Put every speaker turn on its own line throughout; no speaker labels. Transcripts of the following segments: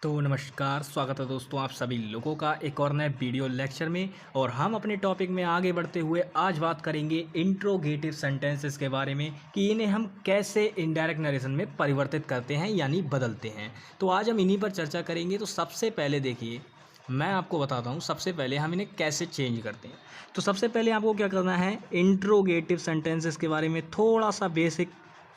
तो नमस्कार, स्वागत है दोस्तों आप सभी लोगों का एक और नए वीडियो लेक्चर में। और हम अपने टॉपिक में आगे बढ़ते हुए आज बात करेंगे इंट्रोगेटिव सेंटेंसेस के बारे में कि इन्हें हम कैसे इनडायरेक्ट नरेशन में परिवर्तित करते हैं यानी बदलते हैं। तो आज हम इन्हीं पर चर्चा करेंगे। तो सबसे पहले देखिए, मैं आपको बताता हूँ सबसे पहले हम इन्हें कैसे चेंज करते हैं। तो सबसे पहले आपको क्या करना है, इंट्रोगेटिव सेंटेंसेस के बारे में थोड़ा सा बेसिक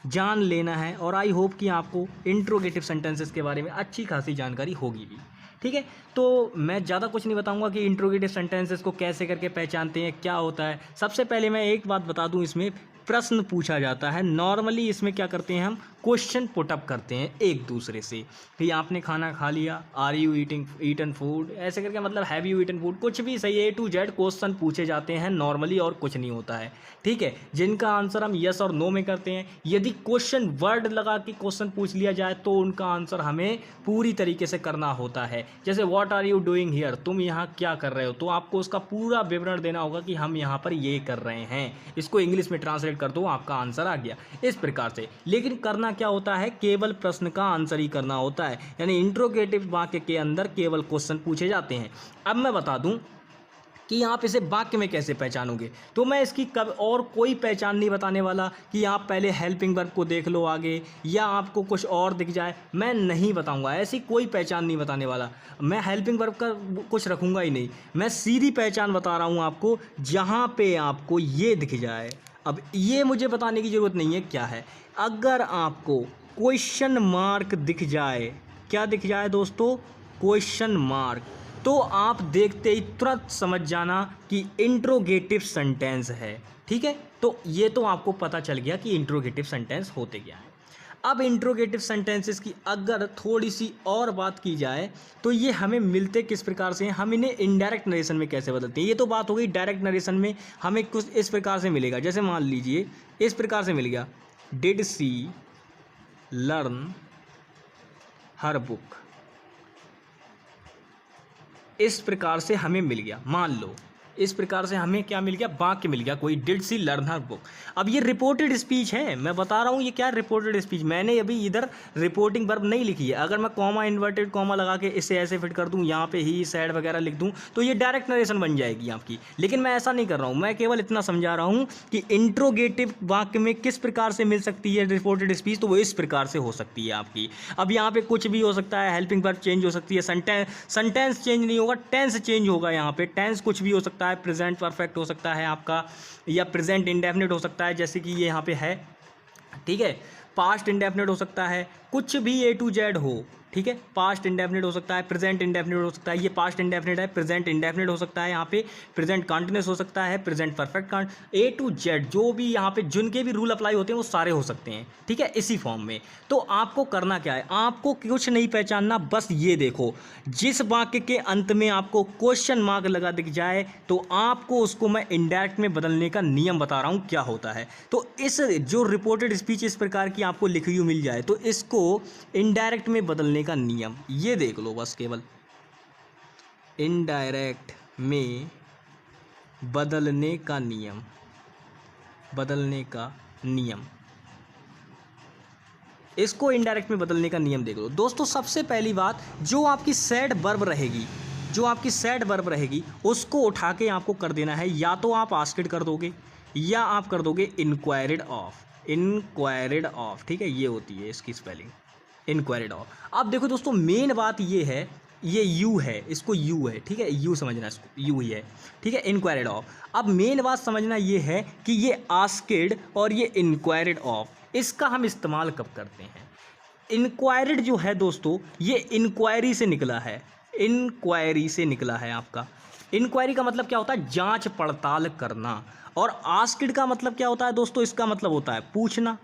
जान लेना है। और आई होप कि आपको इंट्रोगेटिव सेंटेंसेस के बारे में अच्छी खासी जानकारी होगी भी। ठीक है, तो मैं ज़्यादा कुछ नहीं बताऊंगा कि इंट्रोगेटिव सेंटेंसेस को कैसे करके पहचानते हैं, क्या होता है। सबसे पहले मैं एक बात बता दूं, इसमें प्रश्न पूछा जाता है। नॉर्मली इसमें क्या करते हैं, हम क्वेश्चन पुटअप करते हैं एक दूसरे से कि आपने खाना खा लिया, आर यू ईटन फूड, ऐसे करके मतलब हैव यू ईटन फूड, कुछ भी सही, A to Z क्वेश्चन पूछे जाते हैं नॉर्मली, और कुछ नहीं होता है। ठीक है, जिनका आंसर हम यस और नो में करते हैं। यदि क्वेश्चन वर्ड लगा के क्वेश्चन पूछ लिया जाए तो उनका आंसर हमें पूरी तरीके से करना होता है। जैसे what are you doing here, तुम यहाँ क्या कर रहे हो, तो आपको उसका पूरा विवरण देना होगा कि हम यहाँ पर ये कर रहे हैं। इसको इंग्लिश में ट्रांसलेट कर दो, आपका आंसर आ गया, इस प्रकार से। लेकिन करना क्या होता है, केवल प्रश्न का आंसर ही करना होता है, यानी इंट्रोगेटिव वाक्य के अंदर केवल क्वेश्चन पूछे जाते हैं। अब मैं बता दूं कि आप इसे वाक्य में कैसे पहचानोगे। तो मैं इसकी कब और कोई पहचान नहीं बताने वाला कि आप पहले हेल्पिंग वर्ब को देख लो आगे, या आपको कुछ और दिख जाए, मैं नहीं बताऊंगा। ऐसी कोई पहचान नहीं बताने वाला मैं, हेल्पिंग वर्ब का कुछ रखूंगा ही नहीं। मैं सीधी पहचान बता रहा हूं आपको, जहां पे आपको ये दिख जाए। अब ये मुझे बताने की ज़रूरत नहीं है क्या है। अगर आपको क्वेश्चन मार्क दिख जाए, क्या दिख जाए दोस्तों, क्वेश्चन मार्क, तो आप देखते ही तुरंत समझ जाना कि इंट्रोगेटिव सेंटेंस है। ठीक है, तो ये तो आपको पता चल गया कि इंट्रोगेटिव सेंटेंस होते क्या है। अब इंट्रोगेटिव सेंटेंसेस की अगर थोड़ी सी और बात की जाए तो ये हमें मिलते किस प्रकार से हैं, हम इन्हें इनडायरेक्ट नरेशन में कैसे बदलते हैं। ये तो बात हो गई डायरेक्ट नरेशन में, हमें कुछ इस प्रकार से मिलेगा। जैसे मान लीजिए इस प्रकार से मिल गया, did she learn her book, इस प्रकार से हमें मिल गया। मान लो इस प्रकार से हमें क्या मिल गया, वाक्य मिल गया कोई, did she learn her book. अब ये रिपोर्टेड स्पीच है, मैं बता रहा हूँ ये क्या रिपोर्टेड स्पीच। मैंने अभी इधर रिपोर्टिंग वर्ब नहीं लिखी है। अगर मैं कॉमा, इन्वर्टेड कॉमा लगा के इसे ऐसे फिट कर दूँ, यहाँ पे ही सैड वगैरह लिख दूँ, तो ये डायरेक्ट नरेशन बन जाएगी आपकी। लेकिन मैं ऐसा नहीं कर रहा हूँ, मैं केवल इतना समझा रहा हूँ कि इंट्रोगेटिव वाक्य में किस प्रकार से मिल सकती है रिपोर्टेड स्पीच, तो वो इस प्रकार से हो सकती है आपकी। अब यहाँ पे कुछ भी हो सकता है, हेल्पिंग वर्ब चेंज हो सकती है, सेंटेंस चेंज नहीं होगा, टेंस चेंज होगा। यहाँ पे टेंस कुछ भी हो सकता है, प्रेजेंट परफेक्ट हो सकता है आपका, या प्रेजेंट इंडेफिनिट हो सकता है, जैसे कि ये यहाँ पे है। ठीक है, पास्ट इंडेफिनिट हो सकता है, कुछ भी A to Z हो। ठीक है, पास्ट इंडेफिनिट हो सकता है, प्रेजेंट इंडेफिनिट हो सकता है, ये पास्ट इंडेफिनिट है, प्रेजेंट इंडेफिनिट हो सकता है, यहाँ पे प्रेजेंट कंटिन्यूअस हो सकता है, present perfect A to Z जो भी यहाँ पे जिनके भी रूल अप्लाई होते हैं वो सारे हो सकते हैं। ठीक है, इसी फॉर्म में। तो आपको करना क्या है, आपको कुछ नहीं पहचानना, बस ये देखो, जिस वाक्य के अंत में आपको क्वेश्चन मार्क लगा दिख जाए तो आपको उसको मैं इंडायरेक्ट में बदलने का नियम बता रहा हूँ क्या होता है। तो इस जो रिपोर्टेड स्पीच इस प्रकार की आपको लिखी हुई मिल जाए तो इसको इनडायरेक्ट में बदलने का नियम ये देख लो बस, केवल इनडायरेक्ट में बदलने का नियम, बदलने का नियम, इसको इनडायरेक्ट में बदलने का नियम देख लो दोस्तों। सबसे पहली बात, जो आपकी सैड वर्ब रहेगी, जो आपकी सैड वर्ब रहेगी उसको उठा के आपको कर देना है, या तो आप आस्क्ड कर दोगे या आप कर दोगे इंक्वायर्ड ऑफ, इंक्वायर्ड ऑफ। ठीक है, ये होती है इसकी स्पेलिंग, इंक्वायर्ड ऑफ। अब देखो दोस्तों, मेन बात ये है, ये यू है, इसको यू है। ठीक है, यू समझना, इसको यू ही है। ठीक है, इंक्वायर्ड ऑफ। अब मेन बात समझना ये है कि ये आस्क्ड और ये इंक्वायर्ड ऑफ, इसका हम इस्तेमाल कब करते हैं। इंक्वायर्ड जो है दोस्तों, ये इंक्वायरी से निकला है, इंक्वायरी से निकला है आपका। इंक्वायरी का मतलब क्या होता है, जांच पड़ताल करना। और आस्क्ड का मतलब क्या होता है दोस्तों, इसका मतलब होता है पूछना।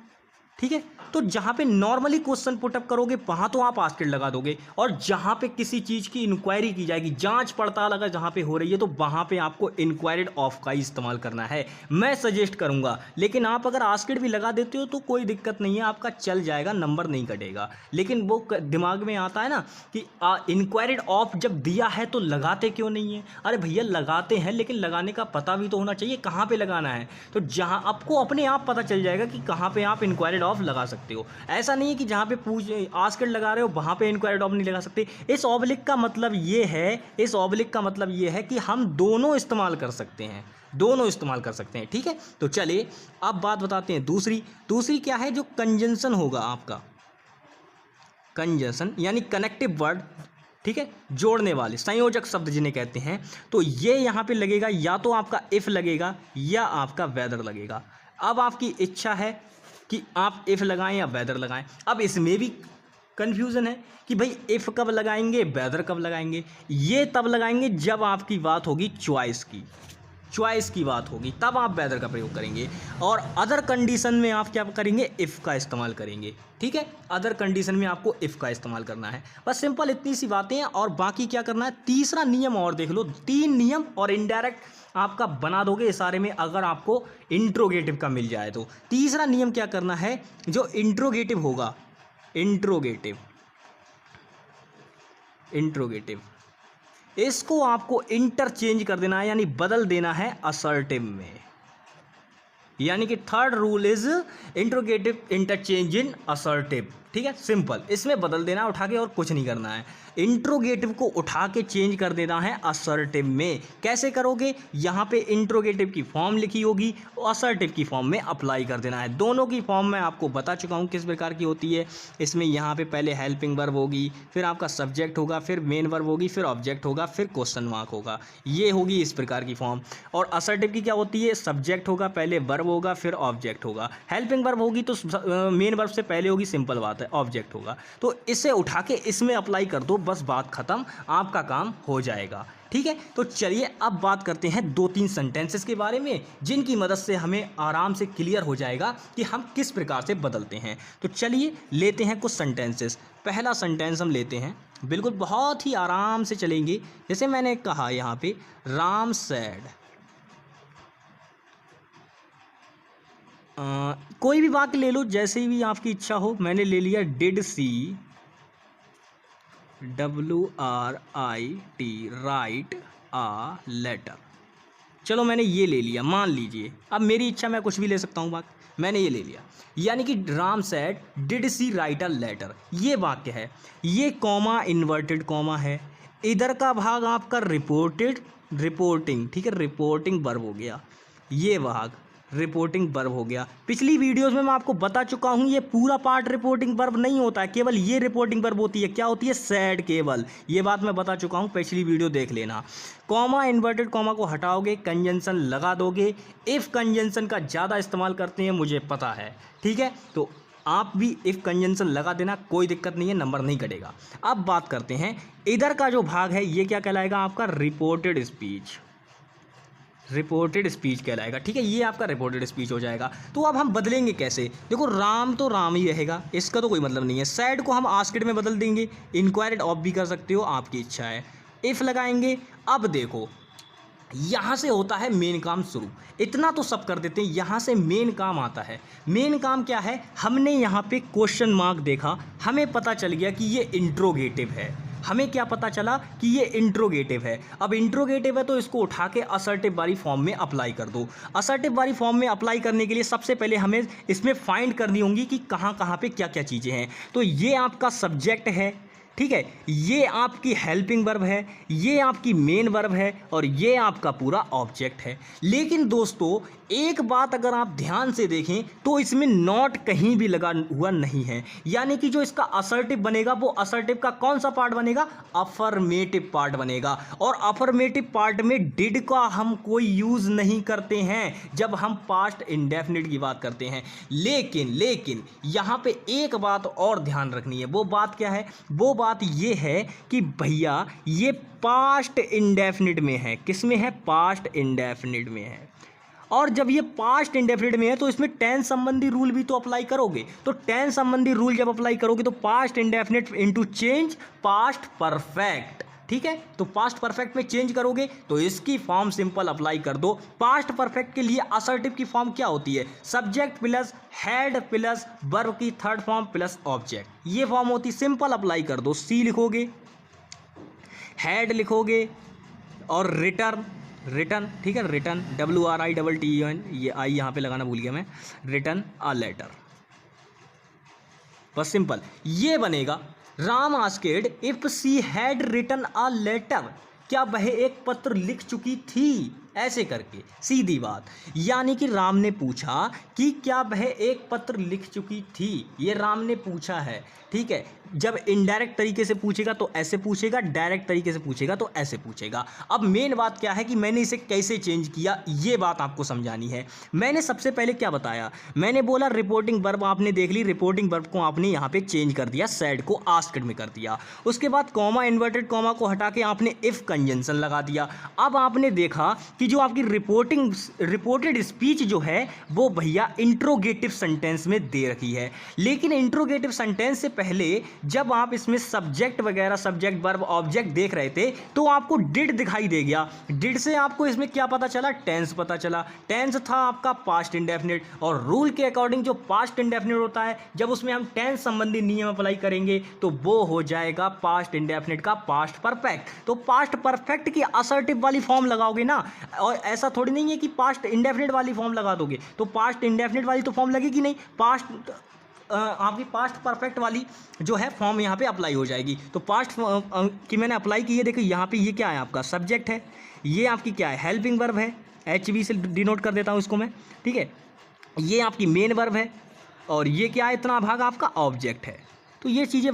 ठीक है, तो जहाँ पे नॉर्मली क्वेश्चन पुटअप करोगे वहाँ तो आप आस्क्ड लगा दोगे, और जहाँ पे किसी चीज़ की इंक्वायरी की जाएगी, जांच पड़ताल अगर जहाँ पे हो रही है, तो वहाँ पे आपको इंक्वायर्ड ऑफ का ही इस्तेमाल करना है, मैं सजेस्ट करूँगा। लेकिन आप अगर आस्क्ड भी लगा देते हो तो कोई दिक्कत नहीं है, आपका चल जाएगा, नंबर नहीं कटेगा। लेकिन वो दिमाग में आता है ना कि इंक्वायर्ड ऑफ जब दिया है तो लगाते क्यों नहीं है। अरे भैया लगाते हैं, लेकिन लगाने का पता भी तो होना चाहिए कहाँ पर लगाना है। तो जहाँ आपको अपने आप पता चल जाएगा कि कहाँ पर आप इंक्वायर्ड ऑफ लगा सकते हो। ऐसा नहीं है कि जहाँ पे पूछ आस्क्ड लगा रहे हो वहाँ पे इंक्वायर्ड ऑफ नहीं लगा सकते। इस ऑब्लिक का मतलब ये है कि हम दोनों इस्तेमाल कर सकते हैं, दोनों इस्तेमाल कर सकते हैं। ठीक है, तो चलिए अब बात बताते हैं दूसरी क्या है, जो कंजंक्शन होगा आपका, कंजंक्शन यानी कनेक्टिव वर्ड, ठीक है, जोड़ने वाले संयोजक शब्द जिन्हें कहते हैं। तो ये यहाँ पे लगेगा, या तो आपका इफ़ लगेगा या आपका वेदर लगेगा। अब आपकी इच्छा है कि आप इफ़ लगाएं या वेदर लगाएं। अब इसमें भी कन्फ्यूज़न है कि भाई इफ़ कब लगाएंगे, वेदर कब लगाएंगे। ये तब लगाएंगे जब आपकी बात होगी चॉइस की बात होगी, तब आप वेदर का प्रयोग करेंगे। और अदर कंडीशन में आप क्या करेंगे, इफ़ का इस्तेमाल करेंगे। ठीक है, अदर कंडीशन में आपको इफ़ का इस्तेमाल करना है। बस सिंपल इतनी सी बातें हैं। और बाकी क्या करना है, तीसरा नियम और देख लो, 3 नियम और इनडायरेक्ट आपका बना दोगे इशारे में, अगर आपको इंट्रोगेटिव का मिल जाए तो। तीसरा नियम क्या करना है, जो इंट्रोगेटिव होगा, इंट्रोगेटिव इसको आपको इंटरचेंज कर देना है, यानी बदल देना है असर्टिव में। यानी कि third rule is interrogative interchange in assertive. ठीक है, सिंपल, इसमें बदल देना है उठा के, और कुछ नहीं करना है। इंट्रोगेटिव को उठा के चेंज कर देना है असर्टिव में। कैसे करोगे, यहाँ पे इंट्रोगेटिव की फॉर्म लिखी होगी, असर्टिव की फॉर्म में अप्लाई कर देना है। दोनों की फॉर्म मैं आपको बता चुका हूँ किस प्रकार की होती है। इसमें यहाँ पे पहले हेल्पिंग वर्ब होगी, फिर आपका सब्जेक्ट होगा, फिर मेन वर्ब होगी, फिर ऑब्जेक्ट होगा, फिर क्वेश्चन मार्क होगा। ये होगी इस प्रकार की फॉर्म। और असर्टिव की क्या होती है, सब्जेक्ट होगा, पहले वर्ब होगा, फिर ऑब्जेक्ट होगा। हेल्पिंग वर्ब होगी तो मेन वर्ब से पहले होगी, सिंपल बात है, ऑब्जेक्ट होगा। तो इसे उठा के इसमें अप्लाई कर दो, बस बात खत्म, आपका काम हो जाएगा। ठीक है, तो चलिए अब बात करते हैं 2-3 सेंटेंसेस के बारे में, जिनकी मदद से हमें आराम से क्लियर हो जाएगा कि हम किस प्रकार से बदलते हैं। तो चलिए लेते हैं कुछ सेंटेंसेस। पहला सेंटेंस हम लेते हैं, बिल्कुल बहुत ही आराम से चलेंगे। जैसे मैंने कहा यहाँ पे, राम सैड, कोई भी वाक्य ले लो, जैसे भी आपकी इच्छा हो। मैंने ले लिया did she, WRIT, write a letter. चलो मैंने ये ले लिया, मान लीजिए। अब मेरी इच्छा, मैं कुछ भी ले सकता हूँ वाक्य, मैंने ये ले लिया। यानी कि Ram said did she write a letter, ये वाक्य है। ये कॉमा इन्वर्टेड कॉमा है। इधर का भाग आपका रिपोर्टिंग, ठीक है, रिपोर्टिंग वर्ब हो गया। ये भाग रिपोर्टिंग वर्ब हो गया। पिछली वीडियोस में मैं आपको बता चुका हूँ, ये पूरा पार्ट रिपोर्टिंग वर्ब नहीं होता है, केवल ये रिपोर्टिंग वर्ब होती है। क्या होती है, सैड, केवल। ये बात मैं बता चुका हूँ, पिछली वीडियो देख लेना। कॉमा, इन्वर्टेड कॉमा को हटाओगे, कंजंक्शन लगा दोगे। इफ़ कंजंक्शन का ज़्यादा इस्तेमाल करते हैं, मुझे पता है, ठीक है, तो आप भी इफ़ कंजंक्शन लगा देना, कोई दिक्कत नहीं है, नंबर नहीं कटेगा। अब बात करते हैं, इधर का जो भाग है ये क्या कहलाएगा, आपका रिपोर्टेड स्पीच कहलाएगा। ठीक है, ये आपका रिपोर्टेड स्पीच हो जाएगा। तो अब हम बदलेंगे कैसे, देखो, राम तो राम ही रहेगा, इसका तो कोई मतलब नहीं है। सैड को हम आस्क्ड में बदल देंगे, इंक्वायर्ड ऑफ भी कर सकते हो, आपकी इच्छा है। इफ़ लगाएंगे। अब देखो, यहाँ से होता है मेन काम शुरू, इतना तो सब कर देते हैं। यहाँ से मेन काम आता है। मेन काम क्या है, हमने यहाँ पे क्वेश्चन मार्क देखा, हमें पता चल गया कि ये इंट्रोगेटिव है। हमें क्या पता चला कि ये इंट्रोगेटिव है। अब इंट्रोगेटिव है तो इसको उठा के असर्टिव वाली फॉर्म में अप्लाई कर दो। असर्टिव वाली फॉर्म में अप्लाई करने के लिए सबसे पहले हमें इसमें फाइंड करनी होंगी कि कहाँ कहाँ पे क्या क्या चीज़ें हैं। तो ये आपका सब्जेक्ट है, ठीक है, ये आपकी हेल्पिंग वर्ब है, ये आपकी मेन वर्ब है, और ये आपका पूरा ऑब्जेक्ट है। लेकिन दोस्तों, एक बात अगर आप ध्यान से देखें तो इसमें नॉट कहीं भी लगा हुआ नहीं है। यानी कि जो इसका असर्टिव बनेगा, वो असर्टिव का कौन सा पार्ट बनेगा, अफर्मेटिव पार्ट बनेगा। और अफर्मेटिव पार्ट में डिड का हम कोई यूज़ नहीं करते हैं जब हम पास्ट इंडेफिनिट की बात करते हैं। लेकिन यहाँ पे एक बात और ध्यान रखनी है। वो बात क्या है, वो बात ये है कि भैया ये पास्ट इंडेफिनिट में है। किस में है, पास्ट इंडेफिनिट में है। और जब ये पास्ट इंडेफिनिट में है तो इसमें टेंस संबंधी रूल भी तो अप्लाई करोगे। तो टेंस संबंधी रूल जब अप्लाई करोगे तो past indefinite into change past perfect, ठीक है। तो पास्ट परफेक्ट में चेंज करोगे तो इसकी फॉर्म सिंपल अप्लाई कर दो। पास्ट परफेक्ट के लिए असर्टिव की फॉर्म क्या होती है, subject plus head plus verb की थर्ड फॉर्म प्लस ऑब्जेक्ट, ये फॉर्म होती। सिंपल अप्लाई कर दो। सी लिखोगे, हेड लिखोगे, और रिटर्न, ठीक है, रिटर्न WRITTEN, ये आई यहाँ पे लगाना भूल गया मैं, रिटर्न अ लेटर। बस सिंपल ये बनेगा, Ram asked if she had written a letter, क्या वह एक पत्र लिख चुकी थी, ऐसे करके सीधी बात। यानी कि राम ने पूछा कि क्या वह एक पत्र लिख चुकी थी, ये राम ने पूछा है, ठीक है। जब इनडायरेक्ट तरीके से पूछेगा तो ऐसे पूछेगा, डायरेक्ट तरीके से पूछेगा तो ऐसे पूछेगा। अब मेन बात क्या है कि मैंने इसे कैसे चेंज किया, ये बात आपको समझानी है। मैंने सबसे पहले क्या बताया, मैंने बोला रिपोर्टिंग वर्ब आपने देख ली, रिपोर्टिंग वर्ब को आपने यहाँ पे चेंज कर दिया, सैड को आस्क्ड में कर दिया। उसके बाद कॉमा, इन्वर्टेड कॉमा को हटा के आपने इफ कंजंक्शन लगा दिया। अब आपने देखा कि जो आपकी रिपोर्टेड स्पीच जो है वो भैया इंट्रोगेटिव सेंटेंस में दे रखी है, लेकिन इंट्रोगेटिव सेंटेंस से पहले जब आप इसमें सब्जेक्ट वगैरह, सब्जेक्ट वर्ब ऑब्जेक्ट देख रहे थे तो आपको डिड दिखाई दे गया। डिड से आपको इसमें क्या पता चला, टेंस पता चला। टेंस था आपका पास्ट इंडेफिनिट, और रूल के अकॉर्डिंग जो पास्ट इंडेफिनिट होता है जब उसमें हम टेंस संबंधी नियम अप्लाई करेंगे तो वो हो जाएगा पास्ट इंडेफिनिट का पास्ट परफेक्ट। तो पास्ट परफेक्ट की असर्टिव वाली फॉर्म लगाओगे ना, और ऐसा थोड़ी नहीं है कि पास्ट इंडेफिनिट वाली फॉर्म लगा दोगे तो पास्ट इंडेफिनिट वाली तो फॉर्म लगेगी नहीं, पास्ट आपकी पास्ट परफेक्ट वाली जो है फॉर्म यहाँ पे अप्लाई हो जाएगी। तो पास्ट की मैंने अप्लाई की है, देखिए यहाँ पे ये क्या है, आपका सब्जेक्ट है, ये आपकी क्या है, हेल्पिंग वर्ब है, HV से डिनोट कर देता हूँ इसको मैं, ठीक है। ये आपकी मेन वर्ब है, और ये क्या है, इतना भाग आपका ऑब्जेक्ट है। तो ये चीज़ें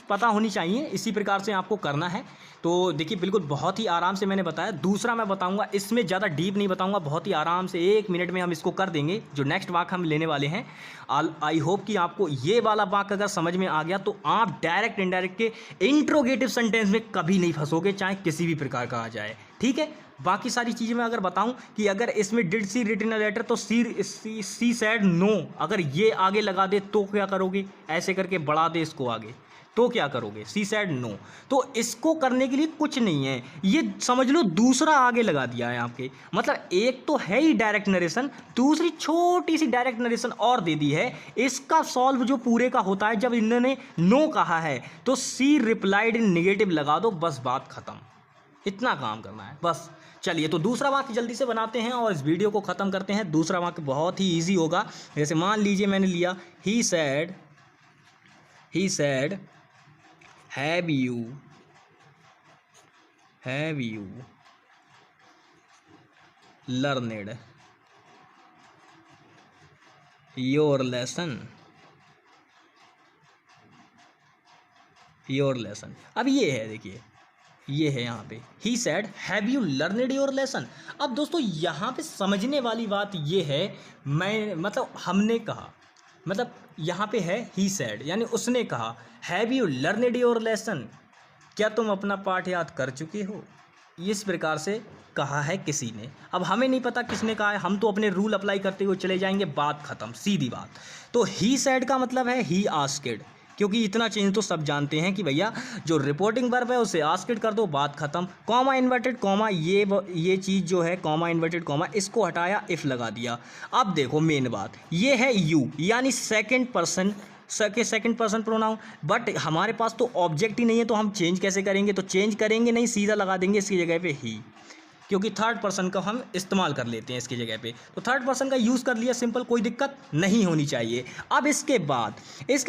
पता होनी चाहिए, इसी प्रकार से आपको करना है। तो देखिए बिल्कुल बहुत ही आराम से मैंने बताया। दूसरा मैं बताऊंगा, इसमें ज़्यादा डीप नहीं बताऊंगा, बहुत ही आराम से 1 मिनट में हम इसको कर देंगे। जो नेक्स्ट वाक हम लेने वाले हैं, आई होप कि आपको ये वाला वाक अगर समझ में आ गया तो आप डायरेक्ट इनडायरेक्ट के इंट्रोगेटिव सेंटेंस में कभी नहीं फंसोगे, चाहे किसी भी प्रकार का आ जाए, ठीक है। बाकी सारी चीज़ें मैं अगर बताऊं कि अगर इसमें did she written a letter तो सी सैड नो, अगर ये आगे लगा दे तो क्या करोगे, ऐसे करके बढ़ा दे इसको आगे तो क्या करोगे, सी सैड नो। तो इसको करने के लिए कुछ नहीं है, ये समझ लो दूसरा आगे लगा दिया है आपके, मतलब एक तो है ही डायरेक्ट नरेशन, दूसरी छोटी सी डायरेक्ट नरेशन और दे दी है। इसका सॉल्व जो पूरे का होता है, जब इन्होंने नो कहा है तो सी रिप्लाइड इन निगेटिव लगा दो, बस बात खत्म। इतना काम करना है बस। चलिए तो दूसरा वाक्य जल्दी से बनाते हैं और इस वीडियो को ख़त्म करते हैं। दूसरा वाक्य बहुत ही इजी होगा। जैसे मान लीजिए मैंने लिया he said have you learned your lesson. अब ये है, देखिए ये है यहाँ पे he said have you learned your lesson. अब दोस्तों यहाँ पे समझने वाली बात ये है, मैं मतलब हमने कहा, मतलब यहाँ पे है ही सैड यानी उसने कहा, have you learned your lesson, क्या तुम अपना पाठ याद कर चुके हो, इस प्रकार से कहा है किसी ने। अब हमें नहीं पता किसने कहा है, हम तो अपने रूल अप्लाई करते हुए चले जाएंगे, बात खत्म, सीधी बात। तो ही सैड का मतलब है ही आस्क्ड, क्योंकि इतना चेंज तो सब जानते हैं कि भैया जो रिपोर्टिंग वर्ब है उसे आस्क्ड कर दो, बात खत्म। कॉमा इन्वर्टेड कॉमा, ये चीज़ जो है कॉमा इन्वर्टेड कॉमा, इसको हटाया, इफ़ लगा दिया। अब देखो मेन बात ये है यू, यानी सेकंड पर्सन प्रोनाउन, बट हमारे पास तो ऑब्जेक्ट ही नहीं है, तो हम चेंज कैसे करेंगे, तो चेंज करेंगे नहीं, सीधा लगा देंगे इसकी जगह पे ही, क्योंकि थर्ड पर्सन का हम इस्तेमाल कर लेते हैं इसकी जगह पे। तो थर्ड पर्सन का यूज़ कर लिया, सिंपल, कोई दिक्कत नहीं होनी चाहिए। अब इसके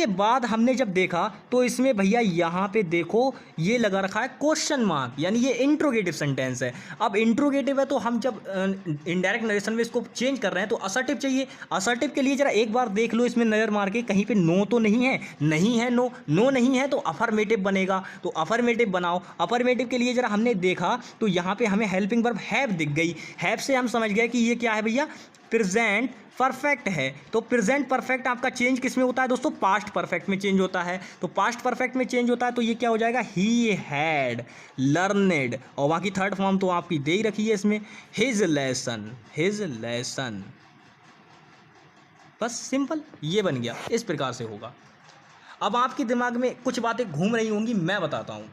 बाद हमने जब देखा तो इसमें भैया यहाँ पे देखो ये लगा रखा है क्वेश्चन मार्क, यानी ये इंट्रोगेटिव सेंटेंस है। अब इंट्रोगेटिव है तो हम जब इनडायरेक्ट नरेशन में इसको चेंज कर रहे हैं तो असर्टिव चाहिए। असर्टिव के लिए जरा एक बार देख लो इसमें नज़र मार के, कहीं पे नो तो नहीं है, नहीं है नो नहीं है तो अफर्मेटिव बनेगा, तो अफर्मेटिव बनाओ। अफर्मेटिव के लिए जरा हमने देखा तो यहाँ पे हमें हेल्पिंग हैव दिख गई, हैव से हम समझ गए कि ये क्या है भैया, प्रेजेंट परफेक्ट है। तो प्रेजेंट परफेक्ट आपका चेंज किस में होता है दोस्तों, पास्ट परफेक्ट में चेंज होता है। तो पास्ट परफेक्ट में चेंज होता है तो ये क्या हो जाएगा, ही हैड लर्नड, और वहाँ की थर्ड फॉर्म तो आपकी दे ही रखी है इसमें, हिज लेसन। बस सिंपल, ये बन गया, इस प्रकार से होगा। अब आपके दिमाग में कुछ बातें घूम रही होंगी, मैं बताता हूँ।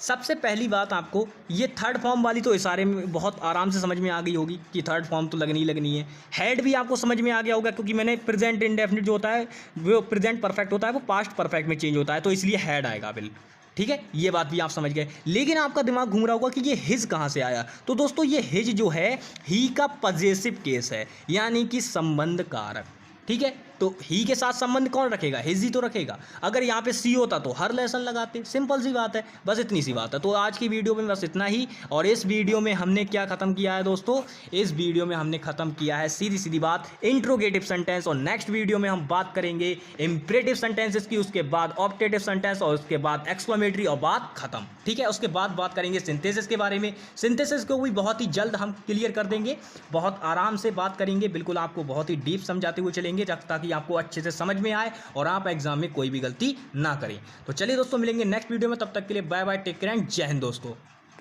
सबसे पहली बात, आपको ये थर्ड फॉर्म वाली तो इशारे में बहुत आराम से समझ में आ गई होगी कि थर्ड फॉर्म तो लगनी है। हैड भी आपको समझ में आ गया होगा, क्योंकि मैंने प्रेजेंट इंडेफिनिट जो होता है वो प्रेजेंट परफेक्ट होता है, वो पास्ट परफेक्ट में चेंज होता है, तो इसलिए हैड आएगा बिल, ठीक है, ये बात भी आप समझ गए। लेकिन आपका दिमाग घूम रहा होगा कि ये हिज कहाँ से आया। तो दोस्तों ये हिज जो है ही का पजेसिव केस है, यानी कि संबंध कारक, ठीक है। तो ही के साथ संबंध कौन रखेगा, हिज ही तो रखेगा। अगर यहाँ पे सी होता तो हर लेसन लगाते, सिंपल सी बात है, बस इतनी सी बात है। तो आज की वीडियो में बस इतना ही। और इस वीडियो में हमने क्या खत्म किया है दोस्तों, इस वीडियो में हमने खत्म किया है सीधी सीधी बात इंट्रोगेटिव सेंटेंस। और नेक्स्ट वीडियो में हम बात करेंगे इंपरेटिव सेंटेंसेस की, उसके बाद ऑप्टेटिव सेंटेंस, और उसके बाद एक्सक्लेमेटरी, और बात खत्म। ठीक है, उसके बाद बात करेंगे सिंथेसिस के बारे में। सिंथेसिस को भी बहुत ही जल्द हम क्लियर कर देंगे, बहुत आराम से बात करेंगे, बिल्कुल आपको बहुत ही डीप समझाते हुए चलेंगे ताकि आपको अच्छे से समझ में आए और आप एग्जाम में कोई भी गलती ना करें। तो चलिए दोस्तों, मिलेंगे नेक्स्ट वीडियो में, तब तक के लिए bye bye, take care and जय हिंद दोस्तों।